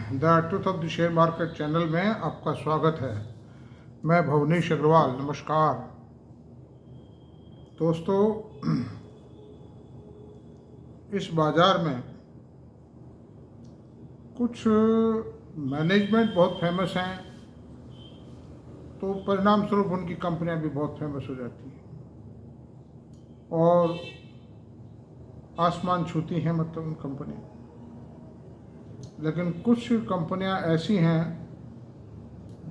The truth of the share market channel में आपका स्वागत है। मैं भवनीश अग्रवाल। नमस्कार दोस्तों, इस बाज़ार में कुछ मैनेजमेंट बहुत फेमस हैं, तो परिणाम स्वरूप उनकी कंपनियां भी बहुत फेमस हो जाती हैं और आसमान छूती हैं, मतलब उन कंपनियां। लेकिन कुछ कंपनियां ऐसी हैं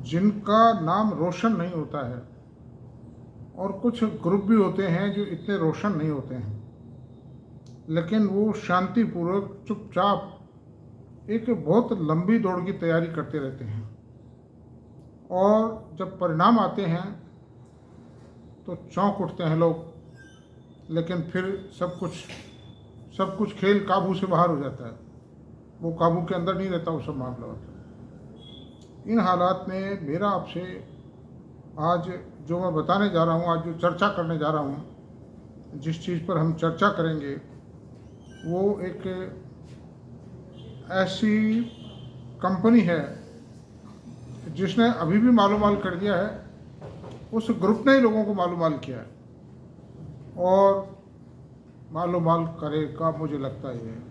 जिनका नाम रोशन नहीं होता है, और कुछ ग्रुप भी होते हैं जो इतने रोशन नहीं होते हैं, लेकिन वो शांतिपूर्वक चुपचाप एक बहुत लंबी दौड़ की तैयारी करते रहते हैं, और जब परिणाम आते हैं तो चौंक उठते हैं लोग। लेकिन फिर सब कुछ खेल काबू से बाहर हो जाता है, वो काबू के अंदर नहीं रहता, वो सब मामला होता है। इन हालात में मेरा आपसे आज जो मैं बताने जा रहा हूँ, आज जो चर्चा करने जा रहा हूँ, जिस चीज़ पर हम चर्चा करेंगे वो एक ऐसी कंपनी है जिसने अभी भी मालूमाल कर दिया है, उस ग्रुप ने ही लोगों को मालूमाल किया है, और मालूमाल करेगा, मुझे लगता है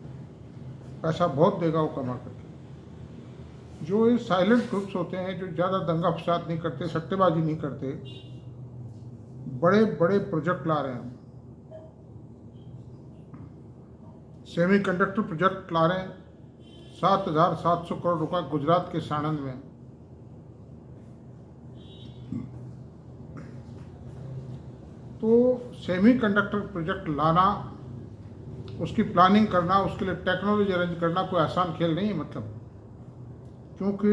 पैसा बहुत देगा वो कमा करके। जो ये साइलेंट ग्रुप्स होते हैं, जो ज़्यादा दंगा फसाद नहीं करते, सट्टेबाजी नहीं करते, बड़े बड़े प्रोजेक्ट ला रहे हैं। सेमीकंडक्टर प्रोजेक्ट ला रहे हैं, 7,700 करोड़ रुपए गुजरात के साणंद में। तो सेमीकंडक्टर प्रोजेक्ट लाना, उसकी प्लानिंग करना, उसके लिए टेक्नोलॉजी अरेंज करना कोई आसान खेल नहीं है, मतलब क्योंकि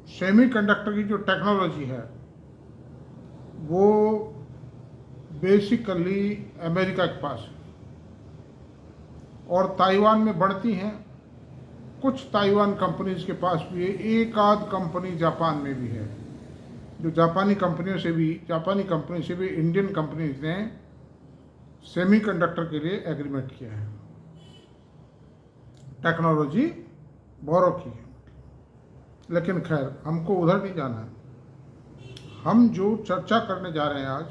सेमीकंडक्टर की जो टेक्नोलॉजी है वो बेसिकली अमेरिका के पास है, और ताइवान में बढ़ती हैं। कुछ ताइवान कंपनीज के पास भी है, एक आध कंपनी जापान में भी है। जो जापानी कंपनी से भी इंडियन कंपनीज ने सेमीकंडक्टर के लिए एग्रीमेंट किया है, टेक्नोलॉजी बोरो की है। लेकिन खैर, हमको उधर नहीं जाना है। हम जो चर्चा करने जा रहे हैं आज,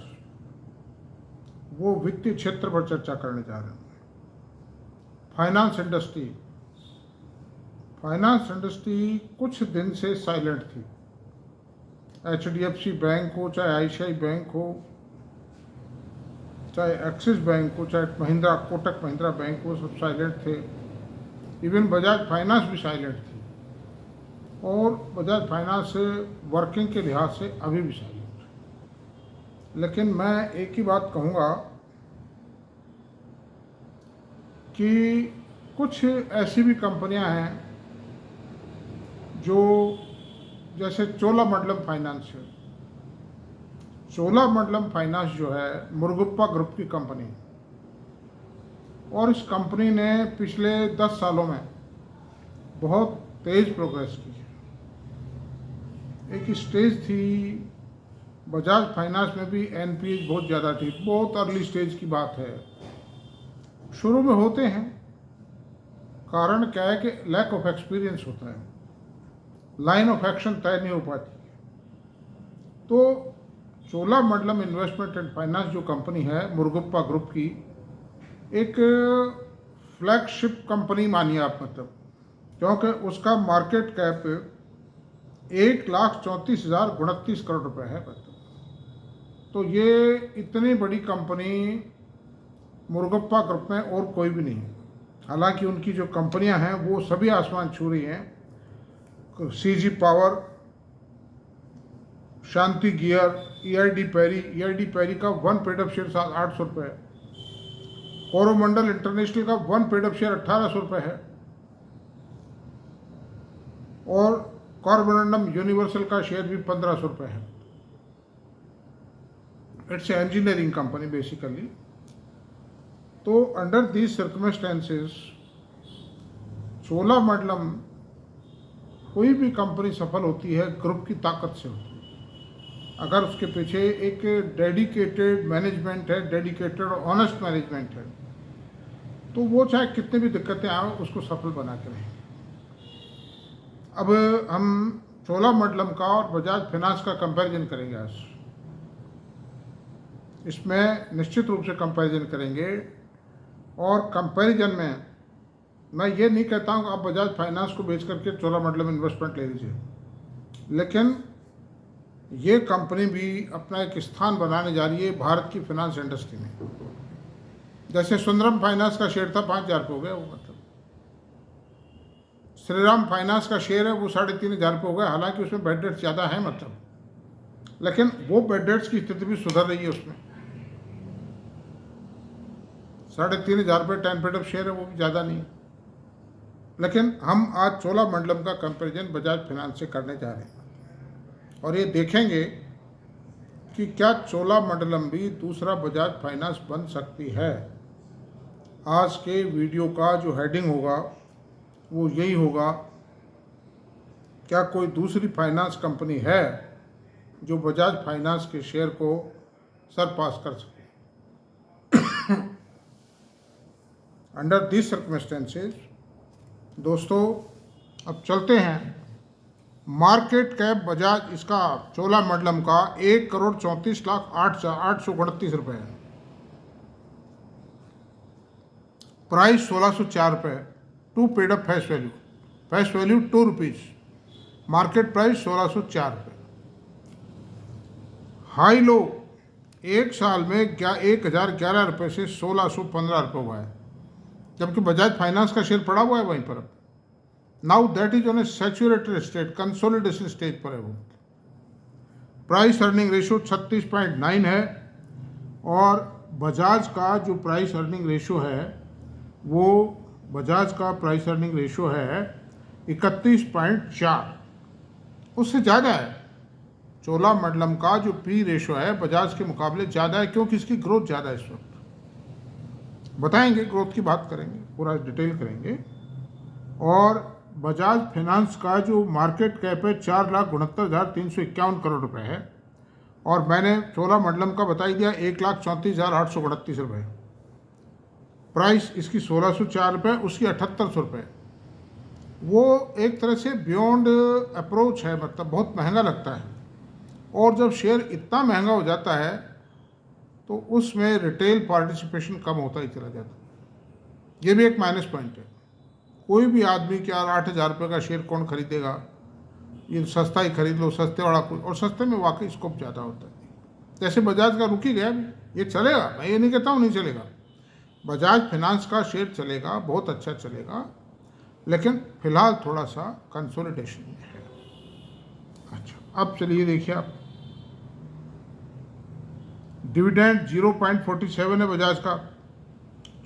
वो वित्तीय क्षेत्र पर चर्चा करने जा रहे हैं। फाइनेंस इंडस्ट्री कुछ दिन से साइलेंट थी। HDFC बैंक हो, चाहे ICICI बैंक हो, चाहे एक्सिस बैंक हो, चाहे कोटक महिंद्रा बैंक हो, सब साइलेंट थे। इवन बजाज फाइनेंस भी साइलेंट थी, और बजाज फाइनेंस वर्किंग के लिहाज से अभी भी साइलेंट है। लेकिन मैं एक ही बात कहूँगा कि कुछ ऐसी भी कंपनियां हैं जो, जैसे चोलामंडलम फाइनेंस है। चोलामंडलम फाइनेंस जो है मुरुगप्पा ग्रुप की कंपनी है, और इस कंपनी ने पिछले 10 सालों में बहुत तेज प्रोग्रेस की है। एक स्टेज थी बजाज फाइनेंस में भी, NPA बहुत ज़्यादा थी, बहुत अर्ली स्टेज की बात है। शुरू में होते हैं, कारण क्या है कि लैक ऑफ एक्सपीरियंस होता है, लाइन ऑफ एक्शन तय नहीं हो पाती। तो चोलामंडलम इन्वेस्टमेंट एंड फाइनेंस जो कंपनी है मुरुगप्पा ग्रुप की, एक फ्लैगशिप कंपनी मानिए आप, मतलब क्योंकि उसका मार्केट कैप 1,34,029 करोड़ रुपए है, मतलब। तो ये इतनी बड़ी कंपनी मुरुगप्पा ग्रुप में और कोई भी नहीं है। हालांकि उनकी जो कंपनियां हैं वो सभी आसमान छू रही हैं। CG पावर, शांति गियर, EID पैरी का 1 पेड अप शेयर 800 रुपये है। कोरोमंडल इंटरनेशनल का 1 पेड अप शेयर 1800 रुपये है, और कार्बोरंडम यूनिवर्सल का शेयर भी 1500 रुपये है। It's a engineering company basically. तो अंडर दीज सर्कमस्टेंसेस चोलामंडलम, कोई भी कंपनी सफल होती है ग्रुप की ताकत से होती है। अगर उसके पीछे एक डेडिकेटेड मैनेजमेंट है, डेडिकेटेड और ऑनेस्ट मैनेजमेंट है, तो वो चाहे कितनी भी दिक्कतें आए उसको सफल बना के रहेंगे। अब हम चोलामंडलम का और बजाज फाइनेंस का कंपैरिजन करेंगे आज। इसमें निश्चित रूप से कंपैरिजन करेंगे, और कंपैरिजन में मैं ये नहीं कहता हूँ कि आप बजाज फाइनेंस को बेच करके चोलामंडलम इन्वेस्टमेंट ले लीजिए, लेकिन ये कंपनी भी अपना एक स्थान बनाने जा रही है भारत की फाइनेंस इंडस्ट्री में। जैसे सुंदरम फाइनेंस का शेयर था 5,000 रुपये हो गया, वो मतलब श्रीराम फाइनेंस का शेयर है वो 3,500 रुपये हो गया। हालांकि उसमें बेड डेट्स ज़्यादा है मतलब, लेकिन वो बेड डेट्स की स्थिति भी सुधर रही है। उसमें 3,500 रुपये 10% शेयर है, वो भी ज़्यादा नहीं है। लेकिन हम आज चोलामंडलम का कंपैरिजन बजाज फाइनेंस से करने जा रहे हैं, और ये देखेंगे कि क्या चोलामंडलम भी दूसरा बजाज फाइनेंस बन सकती है। आज के वीडियो का जो हेडिंग होगा वो यही होगा, क्या कोई दूसरी फाइनेंस कंपनी है जो बजाज फाइनेंस के शेयर को सरपास कर सके। अंडर दिस सर्कमस्टेंसेस दोस्तों, अब चलते हैं। मार्केट कैप बजाज इसका चोलामंडलम का 1,34,08,829 रुपये है। प्राइस 1,604 रुपये, to paid up face value 2 rupees, market price 1,604 रुपये। हाई लो एक साल में 1,011 रुपये से 1,615 रुपये हुआ है, जबकि बजाज फाइनेंस का शेयर पड़ा हुआ है वहीं पर। अब now that is on A saturated state, consolidation stage पर है वो। प्राइस अर्निंग रेशियो 36.9 है, और बजाज का जो प्राइस अर्निंग रेशियो है वो बजाज का प्राइस अर्निंग रेशियो है 31.4, उससे ज़्यादा है। चोलामंडलम का जो पी रेशियो है बजाज के मुकाबले ज़्यादा है, क्योंकि इसकी ग्रोथ ज़्यादा है इस वक्त। बताएंगे, ग्रोथ की बात करेंगे, पूरा डिटेल करेंगे। और बजाज फाइनेंस का जो मार्केट कैप है 4,69,351 करोड़ रुपए है, और मैंने चोलामंडलम का बता ही दिया 1,34,829 रुपये। प्राइस इसकी 1,604 रुपये, उसकी 7,800 रुपये। वो एक तरह से बियॉन्ड अप्रोच है, मतलब बहुत महंगा लगता है। और जब शेयर इतना महंगा हो जाता है तो उसमें रिटेल पार्टिसिपेशन कम होता ही चला जाता है। ये भी एक माइनस पॉइंट है। कोई भी आदमी क्या 8,000 रुपये का शेयर कौन खरीदेगा, ये सस्ता ही खरीद लो, सस्ते वाला कुछ, और सस्ते में वाकई स्कोप ज़्यादा होता है। जैसे बजाज का रुक ही गया, ये चलेगा, मैं ये नहीं कहता हूँ नहीं चलेगा। बजाज फाइनेंस का शेयर चलेगा, बहुत अच्छा चलेगा, लेकिन फिलहाल थोड़ा सा कंसोलिडेशन में है। अच्छा, अब चलिए देखिए आप, डिविडेंड 0.47 है बजाज का।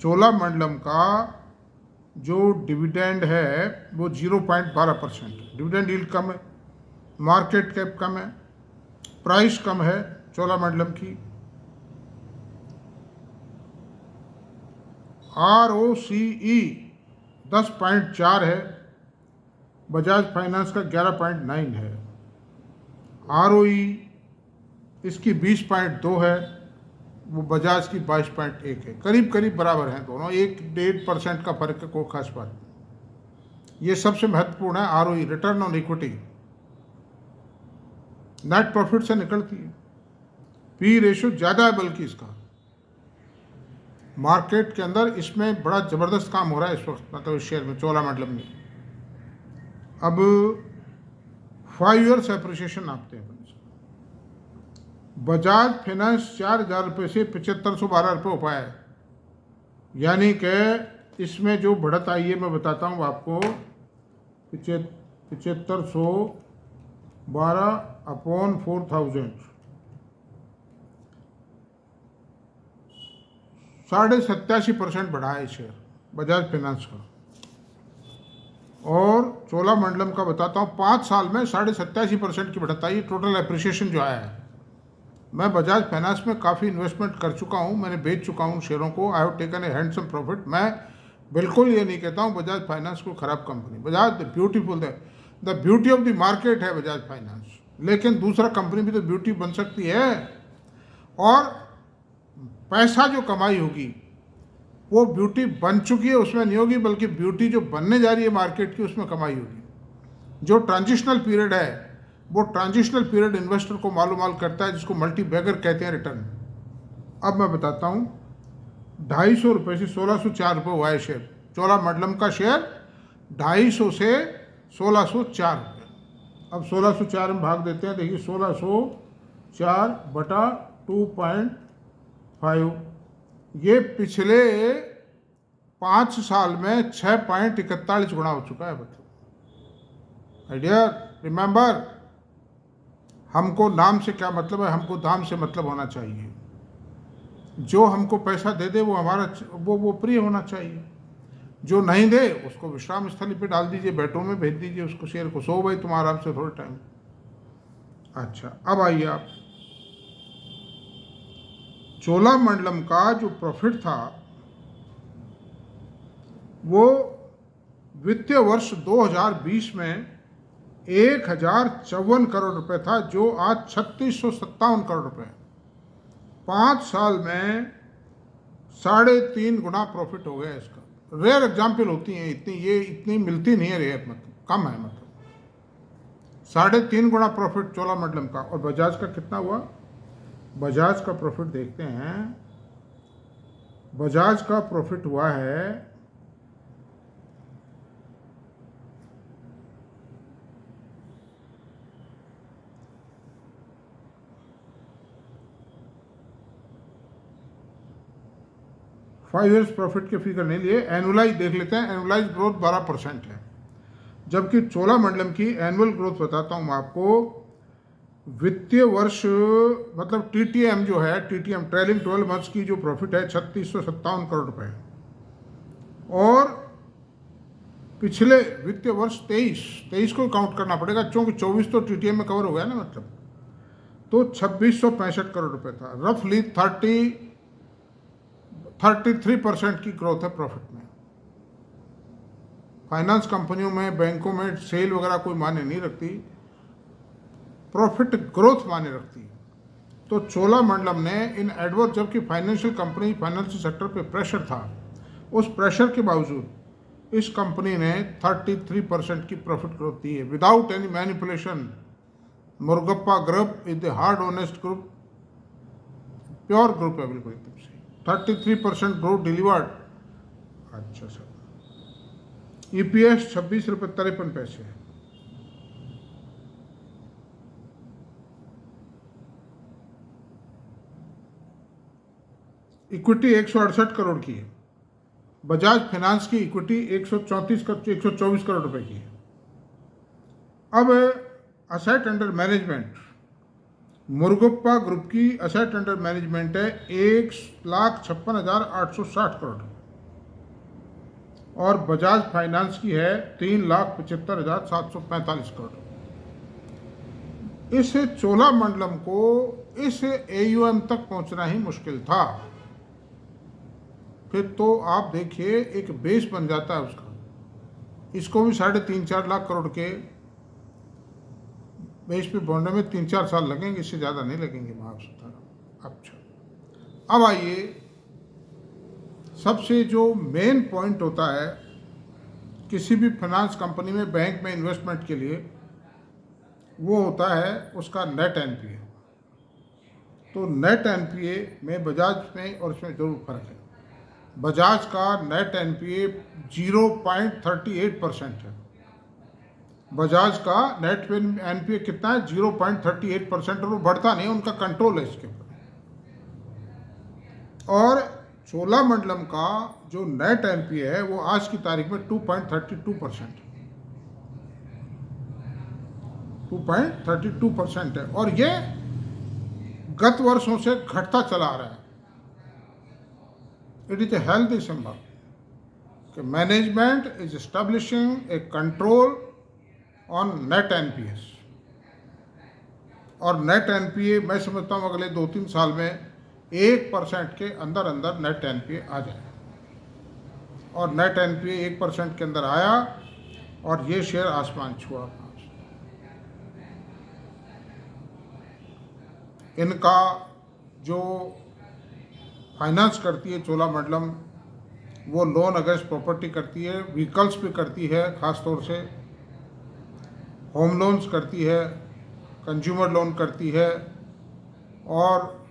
चोलामंडलम का जो डिविडेंड है वो 0.12%। डिविडेंड यील्ड कम है, मार्केट कैप कम है, प्राइस कम है चोलामंडलम की। ROCE 10.4 है, बजाज फाइनेंस का 11.9 है। ROE इसकी 20.2 है, वो बजाज की 22.1 है। करीब करीब बराबर हैं दोनों, 1-1.5% का फर्क है, कोई खास बात नहीं। ये सबसे महत्वपूर्ण है ROE, return on equity, net profit से निकलती है। पी रेशियो ज़्यादा है बल्कि इसका। मार्केट के अंदर इसमें बड़ा ज़बरदस्त काम हो रहा है इस वक्त, मतलब इस शेयर में, चोलामंडलम में। अब 5 ईयर्स एप्रिसिएशन नापते हैं। बजाज फाइनेंस 4,000 रुपये से 7,512 रुपये हो पाया है, यानी कि इसमें जो बढ़त आई है मैं बताता हूँ आपको। 7,512/4,000, 87.5% बढ़ा है शेयर बजाज फाइनेंस का। और चोलामंडलम का बताता हूँ, 5 साल में 87.5% की बढ़त आई, टोटल एप्रिसिएशन जो आया है। मैं बजाज फाइनेंस में काफ़ी इन्वेस्टमेंट कर चुका हूँ, मैंने बेच चुका हूँ शेयरों को। I have taken a handsome profit. मैं बिल्कुल ये नहीं कहता हूँ बजाज फाइनेंस को ख़राब company. Bajaj the beauty of the market है बजाज फाइनेंस, लेकिन दूसरा कंपनी भी तो ब्यूटी बन सकती है। और पैसा जो कमाई होगी वो ब्यूटी बन चुकी है उसमें नहीं होगी, बल्कि ब्यूटी जो बनने जा रही है मार्केट की उसमें कमाई होगी। जो ट्रांजिशनल पीरियड है वो ट्रांजिशनल पीरियड इन्वेस्टर को मालूम करता है, जिसको मल्टी बैगर कहते हैं रिटर्न। अब मैं बताता हूँ, 250 से 1604 हुआ है शेयर। चोलामंडलम का शेयर 250 से 1604। अब 1604 में भाग देते हैं। देखिए 1604/2.5, ये पिछले 5 साल में 6.41 गुना हो चुका है। मतलब आइडिया, रिमेंबर, हमको नाम से क्या मतलब है, हमको दाम से मतलब होना चाहिए। जो हमको पैसा दे दे वो हमारा वो प्रिय होना चाहिए। जो नहीं दे उसको विश्राम स्थली पे डाल दीजिए, बेडरूम में भेज दीजिए उसको, शेयर को। सो भाई तुम आराम से थोड़ा टाइम। अच्छा, अब आइए आप, चोलामंडलम का जो प्रॉफिट था वो वित्तीय वर्ष 2020 में 1054 करोड़ रुपए था, जो आज 3657 करोड़ रुपए। 5 साल में 3.5 गुना प्रॉफिट हो गया इसका। रेयर एग्जाम्पल होती हैं इतनी, ये इतनी मिलती नहीं है, रेयर मतलब कम है। मतलब 3.5 गुना प्रॉफिट चोलामंडलम का। और बजाज का कितना हुआ? बजाज का प्रॉफिट देखते हैं। बजाज का प्रॉफिट हुआ है 5 ईयर्स प्रॉफिट के फिगर नहीं लिए, एनुअलाइज देख लेते हैं। एनुअलाइज ग्रोथ 12% है, जबकि चोलामंडलम की एनुअल ग्रोथ बताता हूँ मैं आपको। वित्तीय वर्ष मतलब टीटीएम जो है, टीटीएम ट्रेलिंग 12 मंथ्स की जो प्रॉफिट है 3657 करोड़ रुपए। और पिछले वित्तीय वर्ष 23 को काउंट करना पड़ेगा, क्योंकि 24 तो टीटीएम में कवर हो गया ना, मतलब तो 2665 करोड़ रुपए था। रफली 33% की ग्रोथ है प्रॉफिट में। फाइनेंस कंपनियों में, बैंकों में सेल वगैरह कोई मायने नहीं रखती, प्रॉफिट ग्रोथ मायने रखती है। तो चोलामंडलम ने इन एडवर्स, जबकि फाइनेंशियल कंपनी, फाइनेंशियल सेक्टर पे प्रेशर था, उस प्रेशर के बावजूद इस कंपनी ने 33% की प्रॉफिट ग्रोथ दी है, without any manipulation. Murugappa group is the hard honest group, pure group है बिल्कुल एकदम से। 33% ग्रोथ डिलीवर्ड। अच्छा सर, ईपीएस 26 रुपये 53 पैसे है। इक्विटी 168 करोड़ की है। बजाज फाइनेंस की इक्विटी 124 करोड़ रुपए की है। अब asset under management, Murugappa group की असेट अंडर मैनेजमेंट है 1,56,860 करोड़, और बजाज फाइनेंस की है 3,75,745 करोड़। इस चोलामंडलम को इस एयूएम तक पहुंचना ही मुश्किल था। फिर तो आप देखिए एक बेस बन जाता है उसका। इसको भी 3.5-4 लाख करोड़ के बेस पे बढ़ने में 3-4 साल लगेंगे, इससे ज़्यादा नहीं लगेंगे महाराष्ट्र। अच्छा, अब आइए, सबसे जो मेन पॉइंट होता है किसी भी फाइनेंस कंपनी में, बैंक में इन्वेस्टमेंट के लिए, वो होता है उसका नेट एनपीए। तो नेट एनपीए में बजाज में और इसमें जरूर फर्क है। बजाज का नेट एनपीए 0.38% है। बजाज का नेट एनपीए कितना है? 0.38%, और वो बढ़ता नहीं, उनका कंट्रोल है इसके ऊपर। और चोलामंडलम का जो नेट एनपीए है वो आज की तारीख में 2.32% है। 2.32% है, और ये गत वर्षों से घटता चला आ रहा है। It is a healthy symbol कि management is establishing a control on net NPS. और नेट एनपीए मैं समझता हूँ अगले 2-3 साल में 1% के अंदर अंदर नेट एनपीए आ जाए। और नेट एनपीए 1% के अंदर आया और ये शेयर आसमान छुआ। इनका जो फाइनेंस करती है चोलामंडलम, वो लोन अगेंस्ट प्रॉपर्टी करती है, व्हीकल्स पे करती है, ख़ास तौर से होम लोन्स करती है, कंज्यूमर लोन करती है, और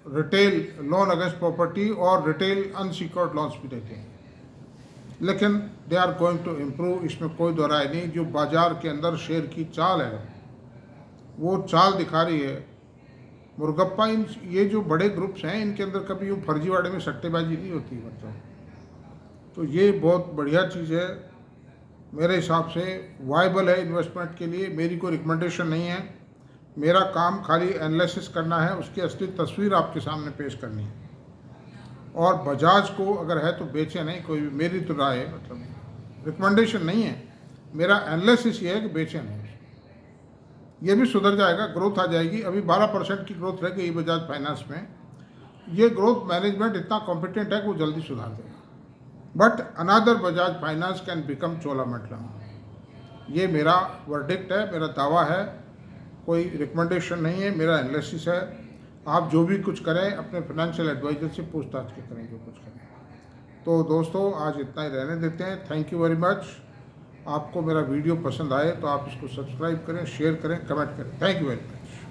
रिटेल लोन अगेंस्ट प्रॉपर्टी और रिटेल अनसिक्योर्ड लोन्स भी देते हैं। लेकिन they are going to improve, इसमें कोई दो राय नहीं। जो बाज़ार के अंदर शेयर की चाल है वो चाल दिखा रही है। मुर्गप्पा, इन ये जो बड़े ग्रुप्स हैं इनके अंदर कभी वो फर्जीवाड़े में सट्टेबाजी नहीं होती मतलब। तो ये बहुत बढ़िया चीज़ है, मेरे हिसाब से वाइबल है इन्वेस्टमेंट के लिए। मेरी कोई रिकमेंडेशन नहीं है, मेरा काम खाली एनालिसिस करना है, उसकी असली तस्वीर आपके सामने पेश करनी है। और बजाज को अगर है तो बेचे नहीं, कोई भी मेरी तो राय है, मतलब रिकमेंडेशन नहीं है, मेरा एनालिसिस ये है कि बेचे नहीं। ये भी सुधर जाएगा, ग्रोथ आ जाएगी। अभी 12% की ग्रोथ रह गई बजाज फाइनेंस में। ये ग्रोथ मैनेजमेंट इतना कॉम्पिटेंट है कि वो जल्दी सुधार देगा। But another Bajaj finance can become Cholamandalam. ये मेरा वर्डिक्ट है, मेरा दावा है, कोई रिकमेंडेशन नहीं है, मेरा एनालिसिस है। आप जो भी कुछ करें अपने फाइनेंशियल एडवाइजर से पूछताछ के करें जो कुछ करें। तो दोस्तों आज इतना ही रहने देते हैं। Thank you very much. आपको मेरा वीडियो पसंद आए तो आप इसको सब्सक्राइब करें, शेयर करें, कमेंट करें। Thank you very much.